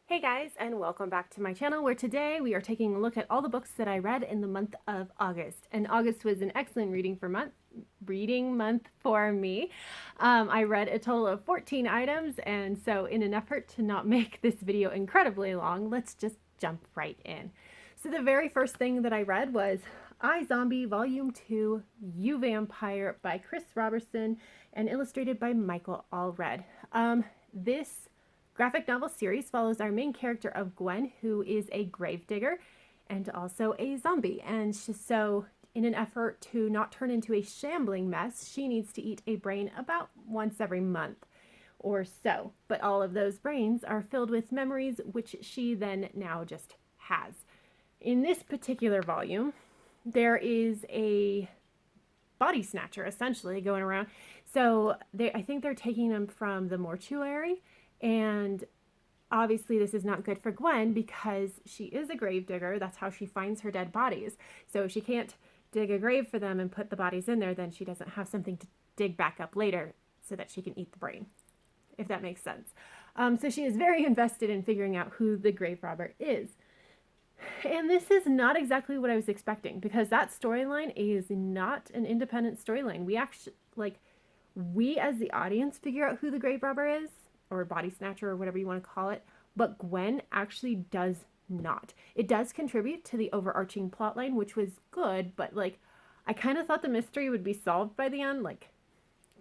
Hey guys, and welcome back to my channel, where today we are taking a look at all the books that I read in the month of August. And August was an excellent reading month for me. I read a total of 14 items, and so in an effort to not make this video incredibly long, let's just jump right in. So the very first thing that I read was iZombie Volume 2, uVampire by Chris Roberson and illustrated by Michael Allred. This graphic novel series follows our main character of Gwen, who is a gravedigger and also a zombie. And so in an effort to not turn into a shambling mess, she needs to eat a brain about once every month or so. But all of those brains are filled with memories, which she then now just has. In this particular volume, there is a body snatcher essentially going around. So I think they're taking them from the mortuary. And obviously this is not good for Gwen because she is a gravedigger. That's how she finds her dead bodies. So if she can't dig a grave for them and put the bodies in there, then she doesn't have something to dig back up later so that she can eat the brain, if that makes sense. So she is very invested in figuring out who the grave robber is. And this is not exactly what I was expecting, because that storyline is not an independent storyline. We as the audience figure out who the grave robber is, or body snatcher, or whatever you want to call it, but Gwen actually does not. It does contribute to the overarching plotline, which was good, but I kind of thought the mystery would be solved by the end.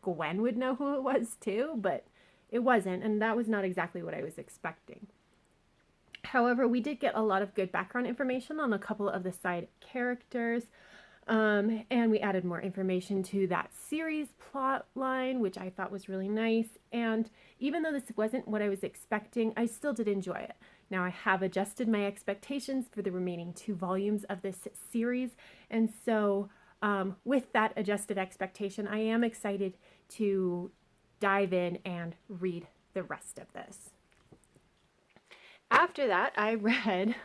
Gwen would know who it was too, but it wasn't, and that was not exactly what I was expecting. However, we did get a lot of good background information on a couple of the side characters. And we added more information to that series plot line, which I thought was really nice. And even though this wasn't what I was expecting, I still did enjoy it. Now I have adjusted my expectations for the remaining 2 volumes of this series. And so with that adjusted expectation, I am excited to dive in and read the rest of this. After that, I read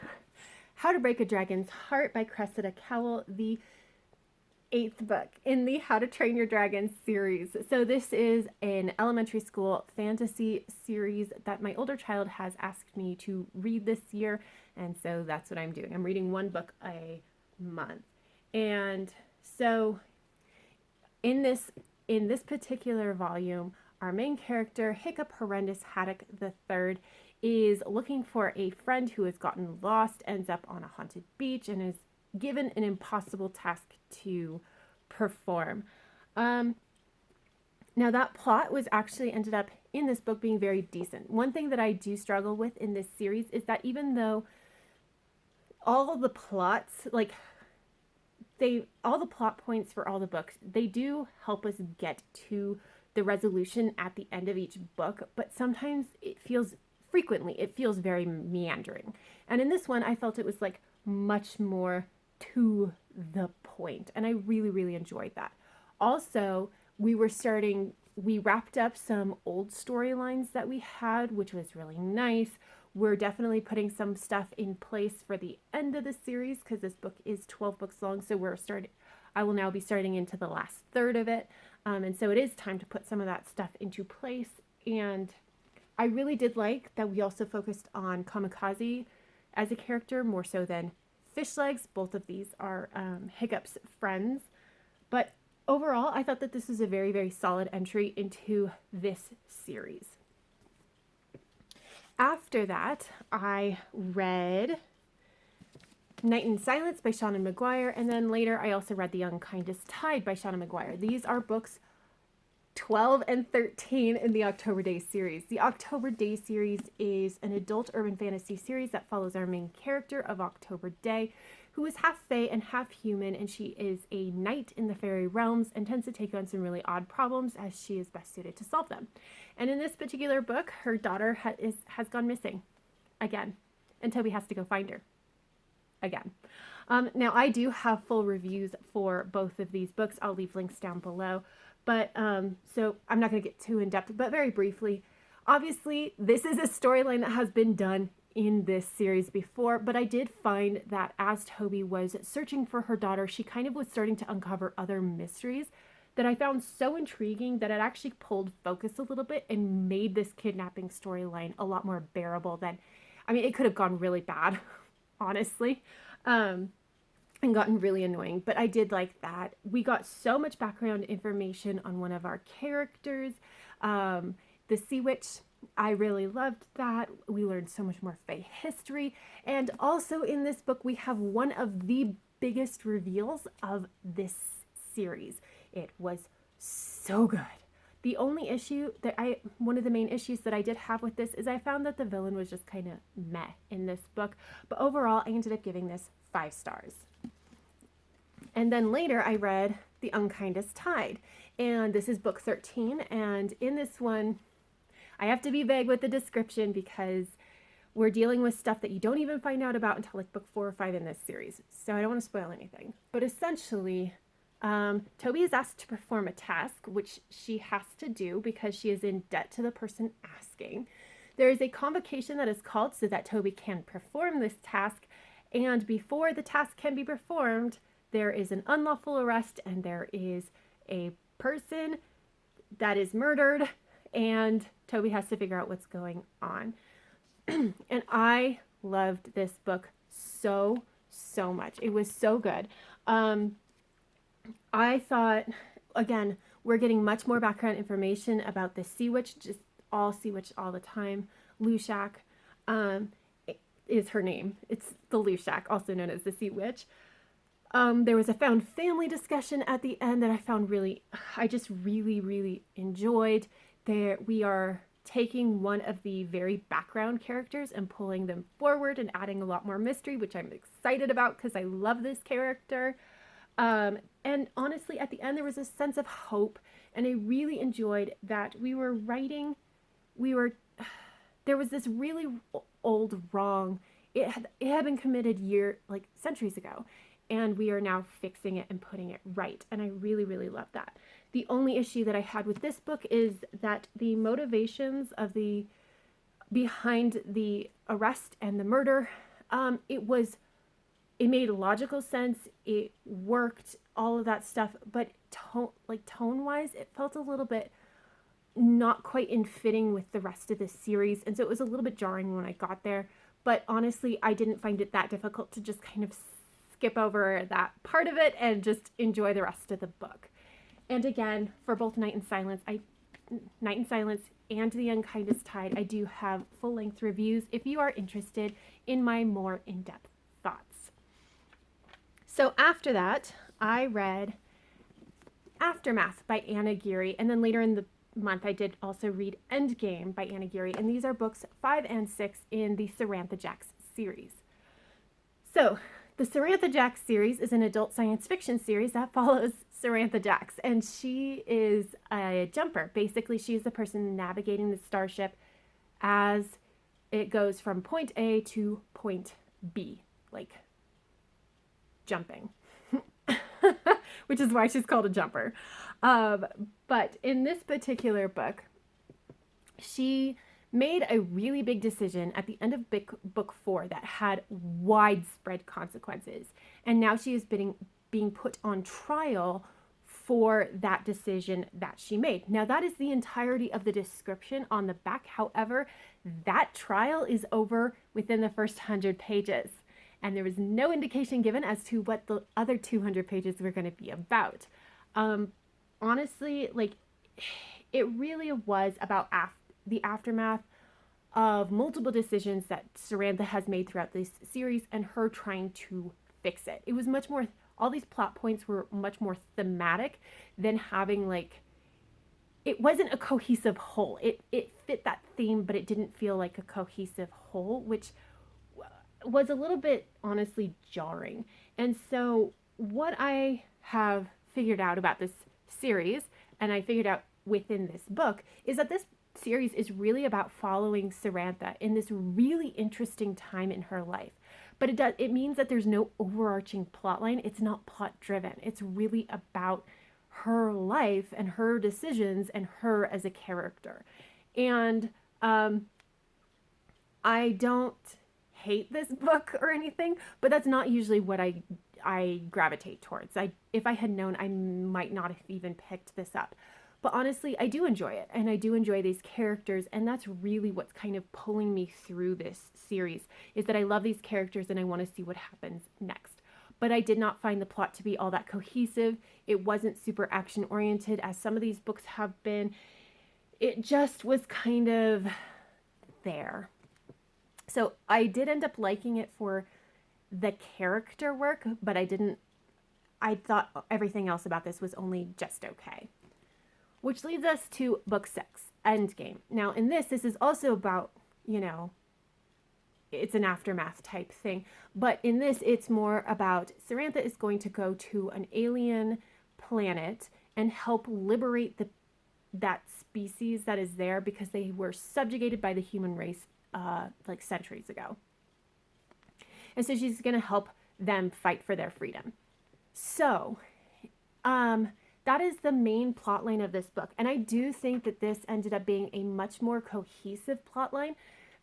How to Break a Dragon's Heart by Cressida Cowell, the 8th book in the How to Train Your Dragon series. So this is an elementary school fantasy series that my older child has asked me to read this year, and so that's what I'm doing. I'm reading 1 book a month. And so in this particular volume, our main character, Hiccup Horrendous Haddock III, is looking for a friend who has gotten lost, ends up on a haunted beach, and is given an impossible task to perform. Now that plot was actually ended up in this book being very decent. One thing that I do struggle with in this series is that even though all the plots, all the plot points for all the books, they do help us get to the resolution at the end of each book, but sometimes it feels very meandering. And in this one, I felt it was much more to the point, and I really, really enjoyed that. Also, we wrapped up some old storylines that we had, which was really nice. We're definitely putting some stuff in place for the end of the series, because this book is 12 books long, so I will now be starting into the last third of it, and so it is time to put some of that stuff into place. And I really did like that we also focused on Kamikaze as a character more so than Fishlegs. Both of these are Hiccup's friends. But overall, I thought that this was a very, very solid entry into this series. After that, I read Night in Silence by Seanan McGuire, and then later I also read The Unkindest Tide by Seanan McGuire. These are books 12 and 13 in the October Days series. The October Days series is an adult urban fantasy series that follows our main character of October Day, who is half fae and half human, and she is a knight in the fairy realms and tends to take on some really odd problems as she is best suited to solve them. And in this particular book, her daughter has gone missing again, and Toby has to go find her again. Now, I do have full reviews for both of these books. I'll leave links down below. But so I'm not going to get too in depth, but very briefly, obviously this is a storyline that has been done in this series before, but I did find that as Toby was searching for her daughter, she kind of was starting to uncover other mysteries that I found so intriguing that it actually pulled focus a little bit and made this kidnapping storyline a lot more bearable than I mean, it could have gone really bad, honestly, and gotten really annoying, but I did like that. We got so much background information on one of our characters, the Sea Witch. I really loved that. We learned so much more Fae history. And also in this book, we have one of the biggest reveals of this series. It was so good. The only issue one of the main issues that I did have with this is I found that the villain was just kind of meh in this book. But overall, I ended up giving this 5 stars. And then later I read The Unkindest Tide. And this is book 13. And in this one, I have to be vague with the description because we're dealing with stuff that you don't even find out about until like book 4 or 5 in this series. So I don't want to spoil anything. But essentially, Toby is asked to perform a task, which she has to do because she is in debt to the person asking. There is a convocation that is called so that Toby can perform this task. And before the task can be performed, there is an unlawful arrest and there is a person that is murdered, and Toby has to figure out what's going on. And I loved this book so much. It was so good. I thought, again, we're getting much more background information about the Sea Witch, just all Sea Witch all the time. Lushak is her name. It's the Lushak, also known as the Sea Witch. There was a found family discussion at the end that I just really enjoyed. We are taking one of the very background characters and pulling them forward and adding a lot more mystery, which I'm excited about because I love this character. And honestly, at the end, there was a sense of hope, and I really enjoyed that there was this really old wrong. It had been committed centuries ago, and we are now fixing it and putting it right. And I really love that. The only issue that I had with this book is that the motivations behind the arrest and the murder, it made logical sense. It worked, all of that stuff, but tone-wise, it felt a little bit not quite in fitting with the rest of the series. And so it was a little bit jarring when I got there. But honestly, I didn't find it that difficult to just kind of skip over that part of it and just enjoy the rest of the book. And again, for both Night in Silence and The Unkindest Tide, I do have full-length reviews if you are interested in my more in-depth thoughts. So after that, I read Aftermath by Ann Aguirre, and then later in the month I did also read Endgame by Ann Aguirre, and these are books 5 and 6 in the Sarantha Jax series. So the Sarantha Jax series is an adult science fiction series that follows Sarantha Jax, and she is a jumper. Basically, she's the person navigating the starship as it goes from point A to point B, like jumping, which is why she's called a jumper. But in this particular book, she made a really big decision at the end of book 4 that had widespread consequences. And now she is being put on trial for that decision that she made. Now that is the entirety of the description on the back. However, that trial is over within the first 100 pages. And there was no indication given as to what the other 200 pages were going to be about. Honestly, it really was about the aftermath of multiple decisions that Sarantha has made throughout this series and her trying to fix it. It was much more, all these plot points were much more thematic than having it wasn't a cohesive whole. It fit that theme, but it didn't feel like a cohesive whole, which was a little bit honestly jarring. And so what I have figured out about this series, and I figured out within this book, is that this series is really about following Sarantha in this really interesting time in her life. But it means that there's no overarching plot line. It's not plot driven. It's really about her life and her decisions and her as a character. And I don't hate this book or anything, but that's not usually what I gravitate towards. If I had known, I might not have even picked this up. But honestly, I do enjoy it, and I do enjoy these characters, and that's really what's kind of pulling me through this series, is that I love these characters and I want to see what happens next. But I did not find the plot to be all that cohesive. It wasn't super action oriented as some of these books have been. It just was kind of there. So I did end up liking it for the character work, but I thought everything else about this was only just okay. Which leads us to book 6, Endgame. Now in this is also about, it's an aftermath type thing, but in this it's more about Sarantha is going to go to an alien planet and help liberate that species that is there because they were subjugated by the human race like centuries ago. And so she's going to help them fight for their freedom. So that is the main plot line of this book. And I do think that this ended up being a much more cohesive plot line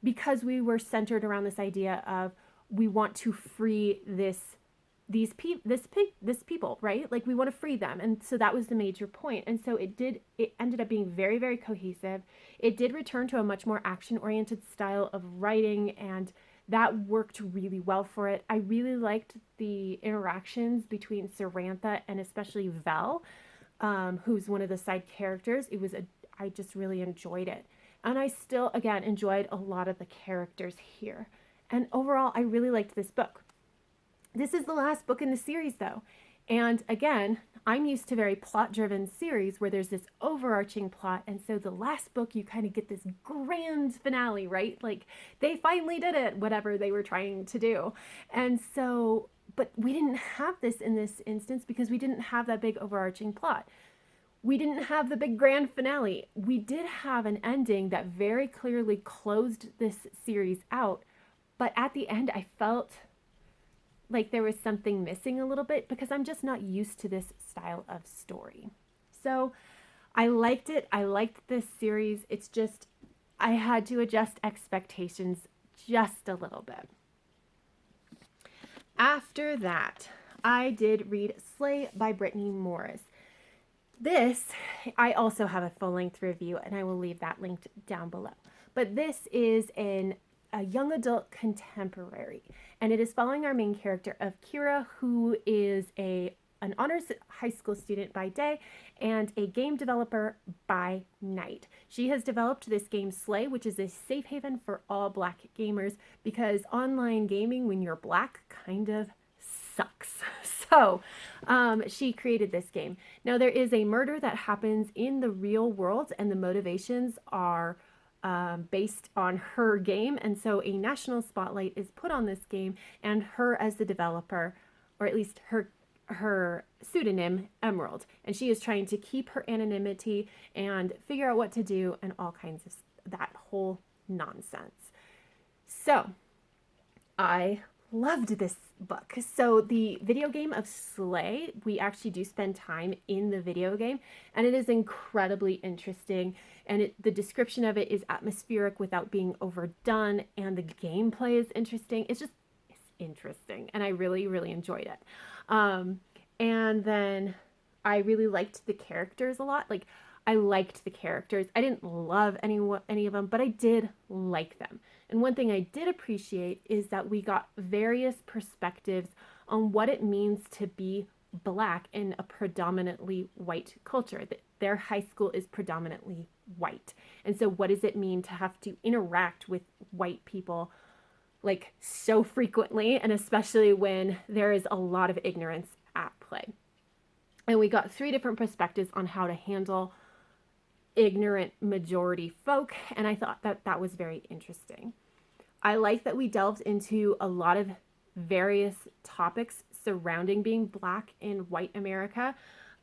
because we were centered around this idea of we want to free this people, right? Like we want to free them. And so that was the major point. And so it ended up being very, very cohesive. It did return to a much more action-oriented style of writing, and that worked really well for it. I really liked the interactions between Sarantha and especially Vel, who's one of the side characters. I just really enjoyed it. And I still, again, enjoyed a lot of the characters here. And overall, I really liked this book. This is the last book in the series, though. And again, I'm used to very plot-driven series where there's this overarching plot. And so the last book, you kind of get this grand finale, right? Like they finally did it, whatever they were trying to do. And so, but we didn't have this in this instance because we didn't have that big overarching plot. We didn't have the big grand finale. We did have an ending that very clearly closed this series out. But at the end, I felt like there was something missing a little bit because I'm just not used to this style of story. So I liked it. I liked this series. It's just, I had to adjust expectations just a little bit. After that, I did read Slay by Brittney Morris. This, I also have a full-length review, and I will leave that linked down below. But this is a young adult contemporary, and it is following our main character of Kira, who is an honors high school student by day and a game developer by night. She has developed this game Slay, which is a safe haven for all Black gamers because online gaming when you're Black kind of sucks. So she created this game. Now there is a murder that happens in the real world, and the motivations are based on her game, and so a national spotlight is put on this game and her as the developer, or at least her pseudonym Emerald, and she is trying to keep her anonymity and figure out what to do and all kinds of that whole nonsense. So I loved this book. So the video game of Slay, we actually do spend time in the video game, and it is incredibly interesting, and the description of it is atmospheric without being overdone, and the gameplay is interesting. It's interesting, and I really, really enjoyed it. And then I really liked the characters a lot. Like, I liked the characters. I didn't love any of them, but I did like them. And one thing I did appreciate is that we got various perspectives on what it means to be Black in a predominantly white culture. Their high school is predominantly white. And so what does it mean to have to interact with white people like so frequently, and especially when there is a lot of ignorance at play? And we got 3 different perspectives on how to handle ignorant majority folk, and I thought that was very interesting. I like that we delved into a lot of various topics surrounding being Black in white America,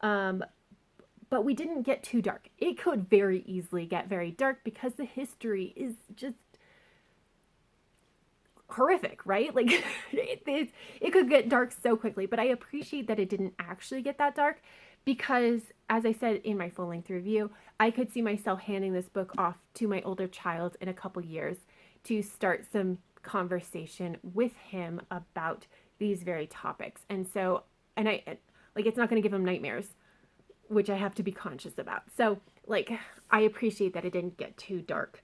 but we didn't get too dark. It could very easily get very dark because the history is just horrific, right? Like it could get dark so quickly, but I appreciate that it didn't actually get that dark because, as I said in my full-length review, I could see myself handing this book off to my older child in a couple years to start some conversation with him about these very topics. And so, it's not going to give him nightmares which I have to be conscious about. So like, I appreciate that it didn't get too dark.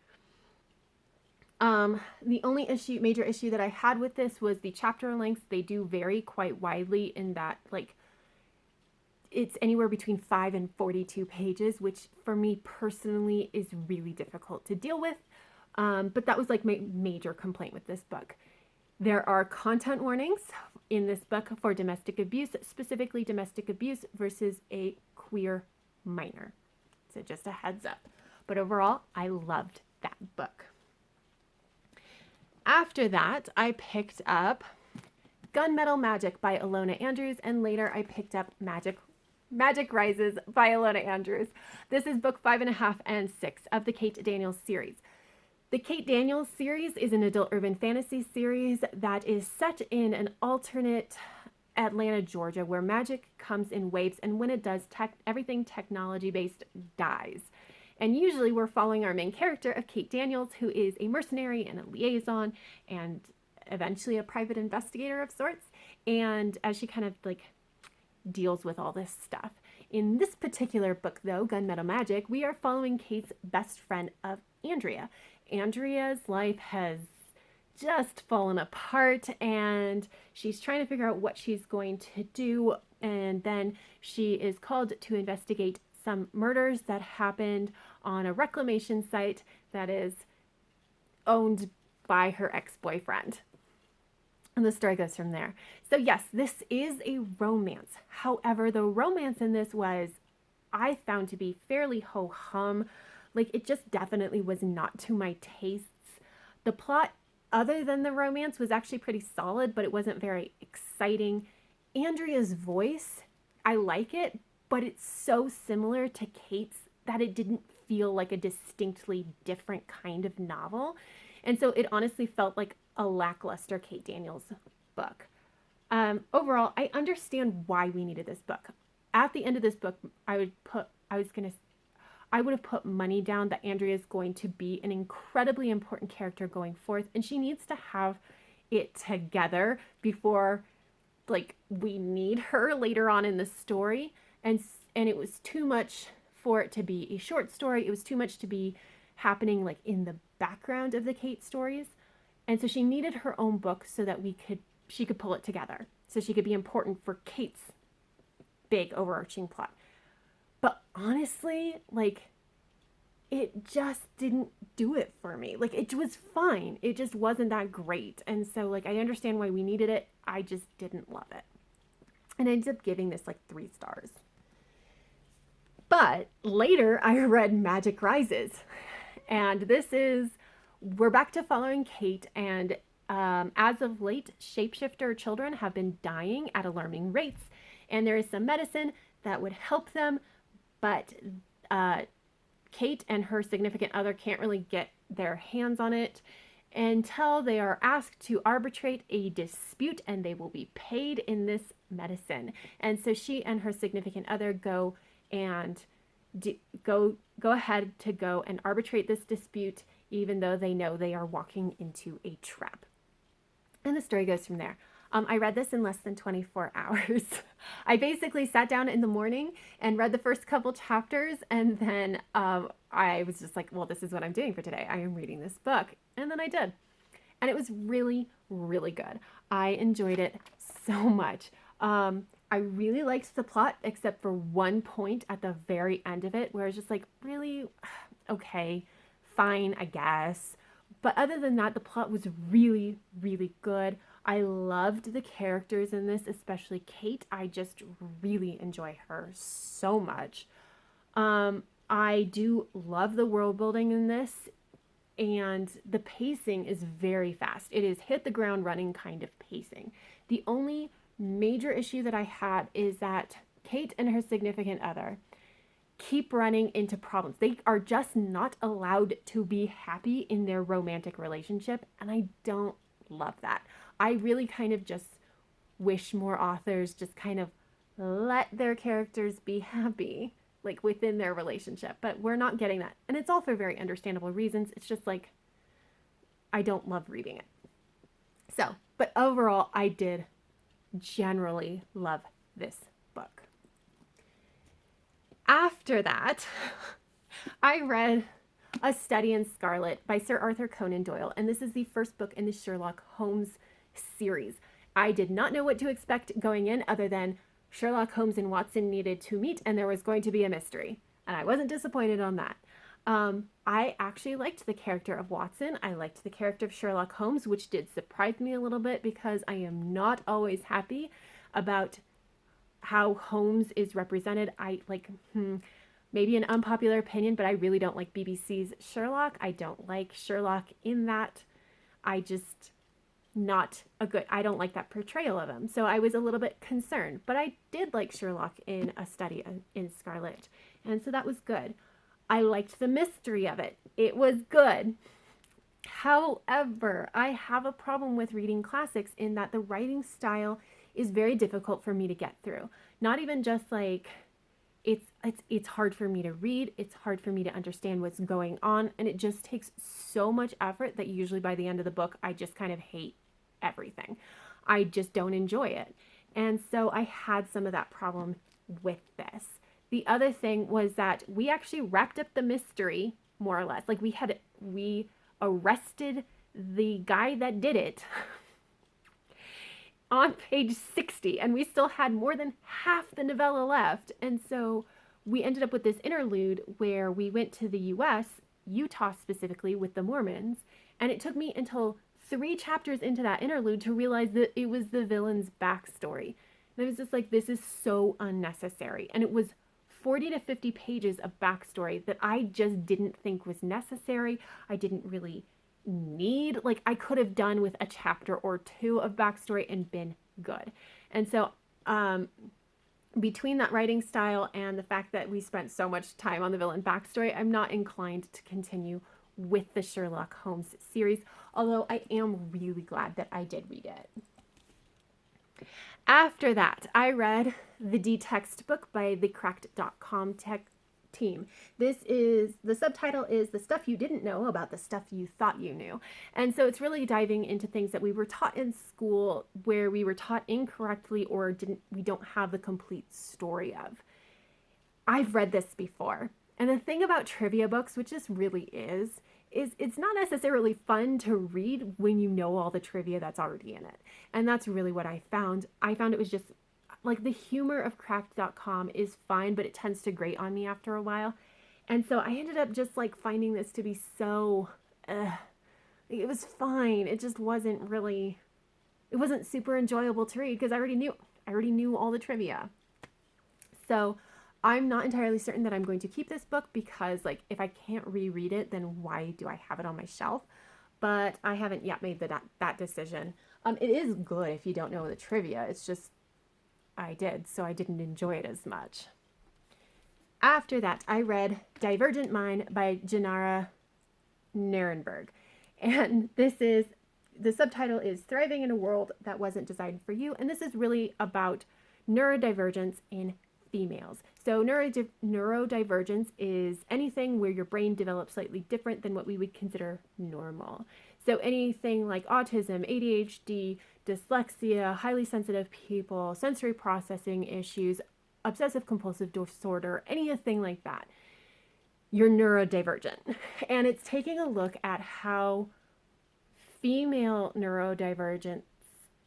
The only major issue that I had with this was the chapter lengths. They do vary quite widely in that, like, it's anywhere between 5 and 42 pages, which for me personally is really difficult to deal with. But that was like my major complaint with this book. There are content warnings in this book for domestic abuse, specifically domestic abuse versus a queer minor. So just a heads up. But overall, I loved that book. After that, I picked up Gunmetal Magic by Ilona Andrews, and later I picked up Magic Rises by Ilona Andrews. This is book 5.5 and 6 of the Kate Daniels series. The Kate Daniels series is an adult urban fantasy series that is set in an alternate Atlanta, Georgia, where magic comes in waves, and when it does, everything technology-based dies. And usually we're following our main character of Kate Daniels, who is a mercenary and a liaison and eventually a private investigator of sorts. And as she kind of like deals with all this stuff. In this particular book, though, Gunmetal Magic, we are following Kate's best friend of Andrea. Andrea's life has just fallen apart, and she's trying to figure out what she's going to do. And then she is called to investigate some murders that happened on a reclamation site that is owned by her ex-boyfriend. And the story goes from there. So yes, this is a romance. However, the romance in this I found to be fairly ho-hum. Like, it just definitely was not to my tastes. The plot, other than the romance, was actually pretty solid, but it wasn't very exciting. Andrea's voice, I like it, but it's so similar to Kate's that it didn't feel like a distinctly different kind of novel. And so it honestly felt like a lackluster Kate Daniels book. Overall, I understand why we needed this book. At the end of this book, I would have put money down that Andrea is going to be an incredibly important character going forth, and she needs to have it together before, like, we need her later on in the story. And it was too much for it to be a short story. It was too much to be happening like in the background of the Kate stories. And so she needed her own book so that she could pull it together. So she could be important for Kate's big overarching plot. But honestly, like, it just didn't do it for me. Like, it was fine. It just wasn't that great. And so, like, I understand why we needed it. I just didn't love it. And I ended up giving this like 3 stars. But later I read Magic Rises. And we're back to following Kate, and as of late, shapeshifter children have been dying at alarming rates, and there is some medicine that would help them, but Kate and her significant other can't really get their hands on it until they are asked to arbitrate a dispute, and they will be paid in this medicine. And so she and her significant other go ahead to go and arbitrate this dispute, even though they know they are walking into a trap. And the story goes from there. I read this in less than 24 hours. I basically sat down in the morning and read the first couple chapters, and then I was just like, well, this is what I'm doing for today. I am reading this book. And then I did. And it was really, really good. I enjoyed it so much. I really liked the plot, except for one point at the very end of it where it's just like, really, okay, fine, I guess. But other than that, the plot was really, really good. I loved the characters in this, especially Kate. I just really enjoy her so much. I do love the world building in this, and the pacing is very fast. It is hit the ground running kind of pacing. The only major issue that I had is that Kate and her significant other keep running into problems. They are just not allowed to be happy in their romantic relationship, and I don't love that. I really kind of just wish more authors just kind of let their characters be happy, like, within their relationship, but we're not getting that. And it's all for very understandable reasons. It's just like, I don't love reading it. So, but overall, I did generally love this book. After that, I read A Study in Scarlet by Sir Arthur Conan Doyle, and this is the first book in the Sherlock Holmes series. I did not know what to expect going in other than Sherlock Holmes and Watson needed to meet and there was going to be a mystery, and I wasn't disappointed on that. I actually liked the character of Watson. I liked the character of Sherlock Holmes, which did surprise me a little bit because I am not always happy about how Holmes is represented. Maybe an unpopular opinion, but I really don't like BBC's Sherlock. I don't like Sherlock in that. I just I don't like that portrayal of him. So I was a little bit concerned, but I did like Sherlock in A Study in Scarlet. And so that was good. I liked the mystery of it. It was good. However, I have a problem with reading classics in that the writing style is very difficult for me to get through. Not even just like it's hard for me to read, it's hard for me to understand what's going on, and it just takes so much effort that usually by the end of the book I just kind of hate everything. I just don't enjoy it. And so I had some of that problem with this. The other thing was that we actually wrapped up the mystery more or less. Like we arrested the guy that did it on page 60, and we still had more than half the novella left. And so we ended up with this interlude where we went to the US, Utah specifically, with the Mormons, and it took me until 3 chapters into that interlude to realize that it was the villain's backstory. And it was just like, this is so unnecessary. And it was 40 to 50 pages of backstory that I just didn't think was necessary. I didn't really need. Like, I could have done with a chapter or 2 of backstory and been good. And so between that writing style and the fact that we spent so much time on the villain backstory, I'm not inclined to continue with the Sherlock Holmes series, although I am really glad that I did read it. After that, I read the dtext book by the Cracked.com tech team. The subtitle is The Stuff You Didn't Know About the Stuff You Thought You Knew. And so it's really diving into things that we were taught in school where we were taught incorrectly or we don't have the complete story of. I've read this before. And the thing about trivia books, which this really is it's not necessarily fun to read when you know all the trivia that's already in it. And that's really what I found. I found it was just like the humor of Cracked.com is fine, but it tends to grate on me after a while. And so I ended up just like finding this to be so, it was fine. It just wasn't super enjoyable to read because I already knew all the trivia. So I'm not entirely certain that I'm going to keep this book because like if I can't reread it, then why do I have it on my shelf? But I haven't yet made that decision. It is good if you don't know the trivia. It's just I did, so I didn't enjoy it as much. After that, I read Divergent Mind by Jenara Nerenberg. And the subtitle is Thriving in a World That Wasn't Designed for You. And this is really about neurodivergence in females. So neurodivergence is anything where your brain develops slightly different than what we would consider normal. So anything like autism, ADHD, dyslexia, highly sensitive people, sensory processing issues, obsessive compulsive disorder, anything like that, you're neurodivergent. And it's taking a look at how female neurodivergence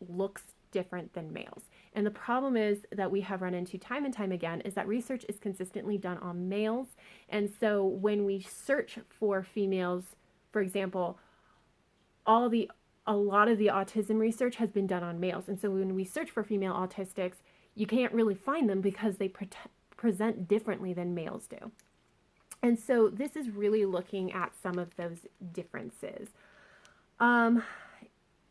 looks different than males. And the problem is that we have run into time and time again is that research is consistently done on males. And so when we search for females, for example, a lot of the autism research has been done on males. And so when we search for female autistics, you can't really find them because they present differently than males do. And so this is really looking at some of those differences.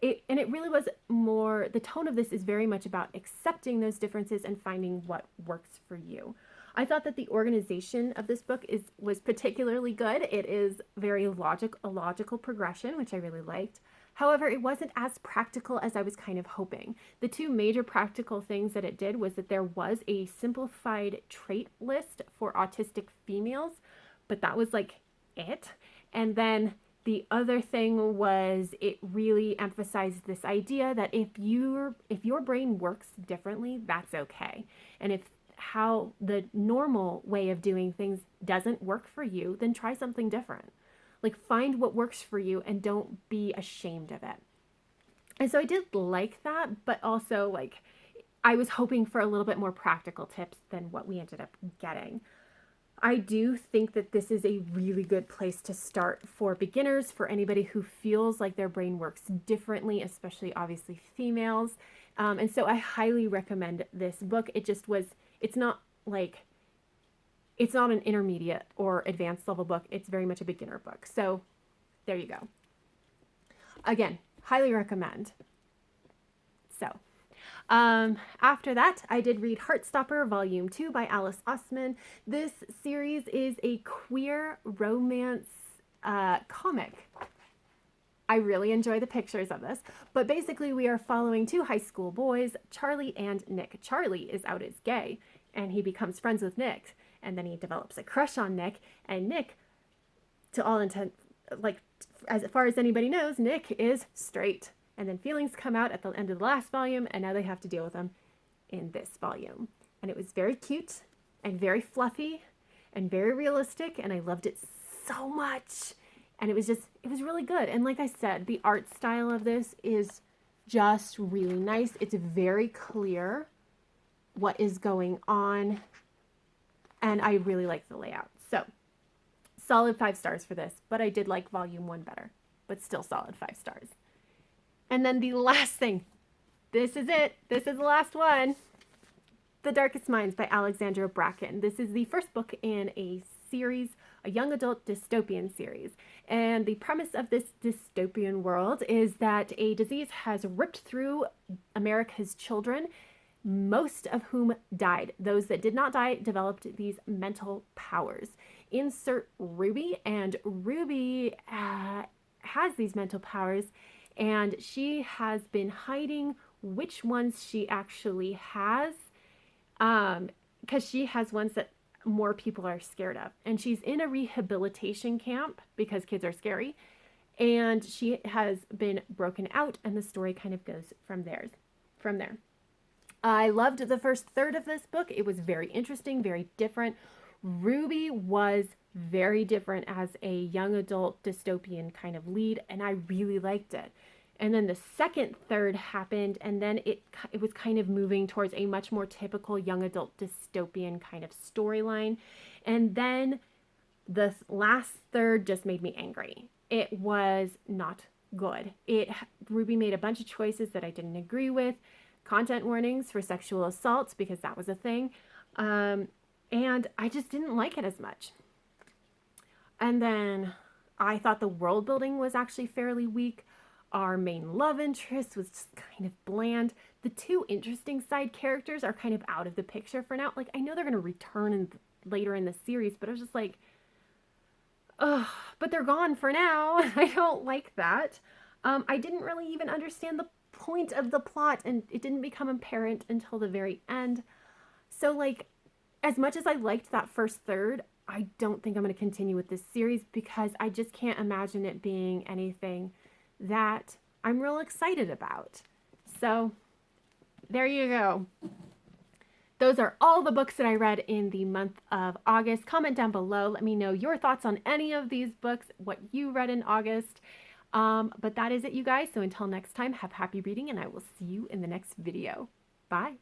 It really was more, the tone of this is very much about accepting those differences and finding what works for you. I thought that the organization of this book was particularly good. It is a logical progression, which I really liked. However, it wasn't as practical as I was kind of hoping. The 2 major practical things that it did was that there was a simplified trait list for autistic females, but that was like it. And then the other thing was it really emphasized this idea that if your brain works differently, that's okay. And if how the normal way of doing things doesn't work for you, then try something different. Like, find what works for you and don't be ashamed of it. And so I did like that, but also, like, I was hoping for a little bit more practical tips than what we ended up getting. I do think that this is a really good place to start for beginners, for anybody who feels like their brain works differently, especially obviously females. And so I highly recommend this book. It's not an intermediate or advanced level book. It's very much a beginner book. So there you go. Again, highly recommend. So after that, I did read Heartstopper Volume 2 by Alice Oseman. This series is a queer romance comic. I really enjoy the pictures of this, but basically we are following two high school boys, Charlie and Nick. Charlie is out as gay, and he becomes friends with Nick, and then he develops a crush on Nick, and Nick, to all intent, like, as far as anybody knows, Nick is straight. And then feelings come out at the end of the last volume, and now they have to deal with them in this volume. And it was very cute and very fluffy and very realistic, and I loved it so much. And it was really good. And like I said, the art style of this is just really nice. It's very clear what is going on, and I really like the layout. So, solid 5 stars for this, but I did like Volume 1 better, but still solid 5 stars. And then the last thing, this is it. This is the last one. The Darkest Minds by Alexandra Bracken. This is the first book in a series, a young adult dystopian series. And the premise of this dystopian world is that a disease has ripped through America's children, most of whom died. Those that did not die developed these mental powers. Insert Ruby, and Ruby has these mental powers, and she has been hiding which ones she actually has, because she has ones that more people are scared of. And she's in a rehabilitation camp because kids are scary, and she has been broken out, and the story kind of goes from there. I loved the first third of this book. It was very interesting, very different. Ruby was very different as a young adult dystopian kind of lead, and I really liked it. And then the second third happened, and then it was kind of moving towards a much more typical young adult dystopian kind of storyline. And then the last third just made me angry. It was not good. Ruby made a bunch of choices that I didn't agree with. Content warnings for sexual assaults, because that was a thing. And I just didn't like it as much. And then I thought the world building was actually fairly weak. Our main love interest was just kind of bland. The two interesting side characters are kind of out of the picture for now. Like, I know they're going to return later in the series, but I was just like, ugh, but they're gone for now. I don't like that. I didn't really even understand the point of the plot, and it didn't become apparent until the very end. So, like, as much as I liked that first third, I don't think I'm going to continue with this series, because I just can't imagine it being anything that I'm real excited about. So there you go. Those are all the books that I read in the month of August. Comment down below. Let me know your thoughts on any of these books, what you read in August. But that is it, you guys. So until next time, have happy reading, and I will see you in the next video. Bye.